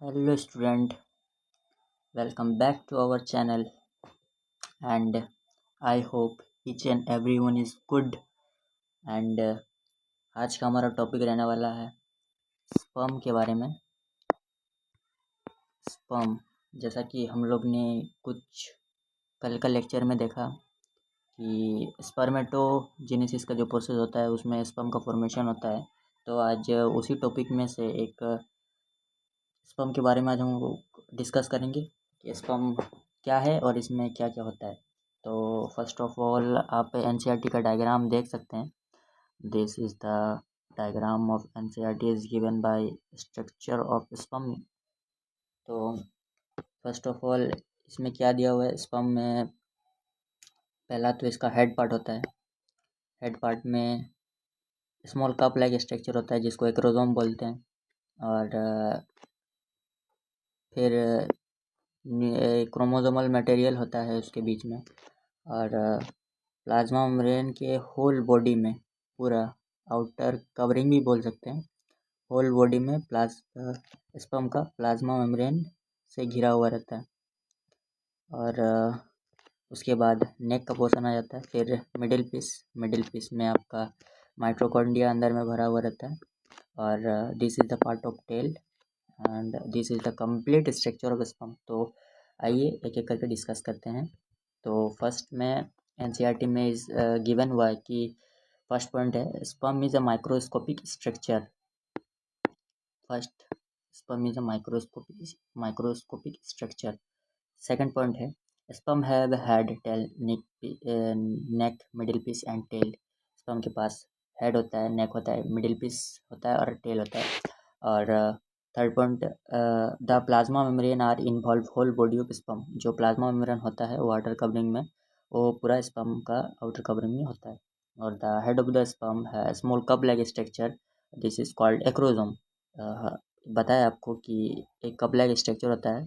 Hello student, welcome back to our channel and I hope each and everyone is good and आज का हमारा topic रहने वाला है स्पर्म के बारे में। स्पर्म, जैसा कि हम लोग ने कुछ कल का लेक्चर में देखा कि स्पर्मेटोजेनेसिस का जो प्रोसेस होता है उसमें स्पर्म का फॉर्मेशन होता है। तो आज उसी टॉपिक में से एक स्पर्म के बारे में आज हम डिस्कस करेंगे कि स्पर्म क्या है और इसमें क्या क्या होता है। तो फर्स्ट ऑफ ऑल आप एनसीईआरटी का डायग्राम देख सकते हैं। This is the diagram of NCERT is given by structure of sperm. तो फर्स्ट ऑफ ऑल इसमें क्या दिया हुआ है स्पर्म में, पहला तो इसका हेड पार्ट होता है। हेड पार्ट में स्मॉल कप लाइक स्ट्रक्चर होता है जिसको एक्रोसोम बोलते हैं। और फिर क्रोमोसोमल मटेरियल होता है उसके बीच में। और प्लाज्मा मेम्ब्रेन के होल बॉडी में, पूरा आउटर कवरिंग भी बोल सकते हैं, होल बॉडी में स्पर्म का प्लाज्मा मेम्ब्रेन से घिरा हुआ रहता है। और उसके बाद नेक का पोर्शन आ जाता है। फिर मिडिल पीस में आपका माइटोकॉन्ड्रिया अंदर में भरा हुआ रहता है। और this is the part of tail and this is the complete structure of sperm. तो आइए एक एक करके डिस्कस करते हैं। तो फर्स्ट में एनसीईआरटी में इस गिवन हुआ है कि फर्स्ट पॉइंट है sperm is a microscopic structure. First, sperm is a microscopic structure. Second point है sperm have head, tail, neck, middle piece and tail. Sperm के पास हेड होता है, नेक होता है, मिडिल पीस होता है और टेल होता है। और third point, the plasma membrane are involve whole body of sperm. जो प्लाज्मा मेम्ब्रेन होता है वो आउटर कवरिंग में, वो पूरा स्पर्म का आउटर कवरिंग में होता है। और the head of the sperm है small cup like structure, this is called acrosome. बताया आपको कि एक कप लाइक स्ट्रक्चर होता है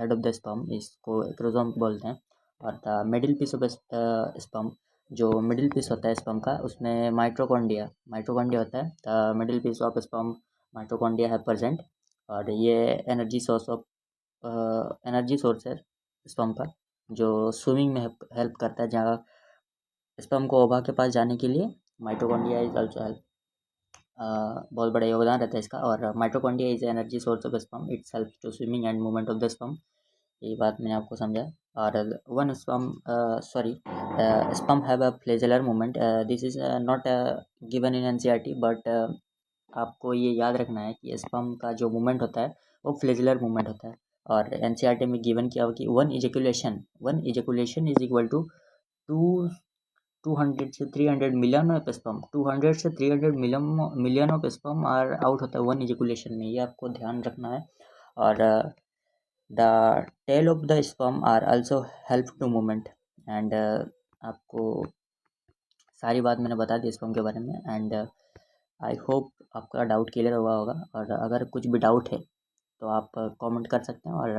हेड ऑफ द स्पर्म, इसको एक्रोसोम बोलते हैं। और the middle piece of sperm, जो मिडिल पीस होता है स्पर्म का, उसमें माइटोकॉन्ड्रिया होता है। The middle piece of sperm mitochondria है प्रेजेंट। और ये एनर्जी सोर्स है स्पर्म का, जो स्विमिंग में हेल्प करता है। जहाँ स्पर्म को ओवा के पास जाने के लिए माइटोकॉन्ड्रिया इज ऑल्सो हेल्प, बहुत बड़ा योगदान रहता है इसका। और mitochondria is energy source of sperm, it's help to swimming and movement of the sperm. ये बात मैंने आपको समझा। और one sperm have a flagellar movement, this is not given in NCERT, but आपको ये याद रखना है कि स्पर्म का जो मूवमेंट होता है वो फ्लैजेलर मूवमेंट होता है। और एनसीईआरटी में गिवन किया हुआ कि one ejaculation is equal to two 200 से 300 मिलियन ऑफ स्पर्म, 200 से 300 million of sperm are out होता है वन इजेकुलेशन में। ये आपको ध्यान रखना है। और the tail of the sperm are also help to movement. And आपको सारी बात मैंने बता दी स्पर्म के बारे में। एंड आई होप आपका डाउट क्लियर हुआ होगा। और अगर कुछ भी डाउट है तो आप कमेंट कर सकते हैं और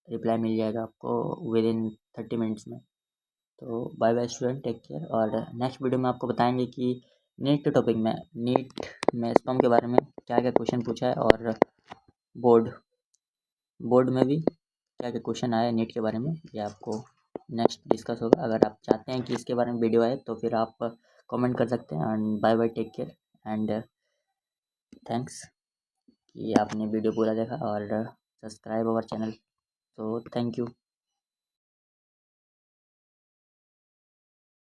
रिप्लाई मिल जाएगा आपको विद इन 30 मिनट्स में। तो bye bye student, take care. और नेक्स्ट वीडियो में आपको बताएंगे कि नीट के टॉपिक में, नीट में स्पर्म के बारे में क्या क्या क्वेश्चन पूछा है। और बोर्ड में भी क्या क्या क्वेश्चन आया नीट के बारे में, ये आपको नेक्स्ट डिस्कस होगा। अगर आप चाहते हैं कि इसके बारे में वीडियो आए तो फिर आप कमेंट कर सकते हैं। And bye bye, take care and thanks कि आपने वीडियो पूरा देखा और सब्सक्राइब अवर चैनल। तो थैंक यू।